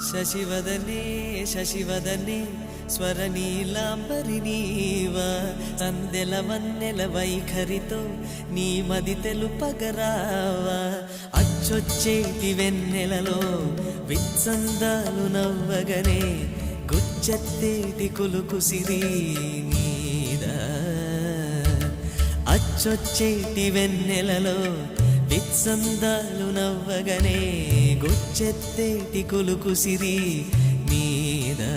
శశివదనే శశివదనే స్వరనీలాంబరి నీవా సందెల వన్నెల వైఖరితో నీ మది తెలుపగరావా అచ్చొచ్చేటి వెన్నెలలో విత్సందాలు నవ్వగనే గుచ్చెత్తేటి కులుకు సిరి నీదా అచ్చొచ్చేటి వెన్నెలలో విత్సందాలు నవ్వగనే గుచ్చెత్తేటి కులుకు సిరి నీదా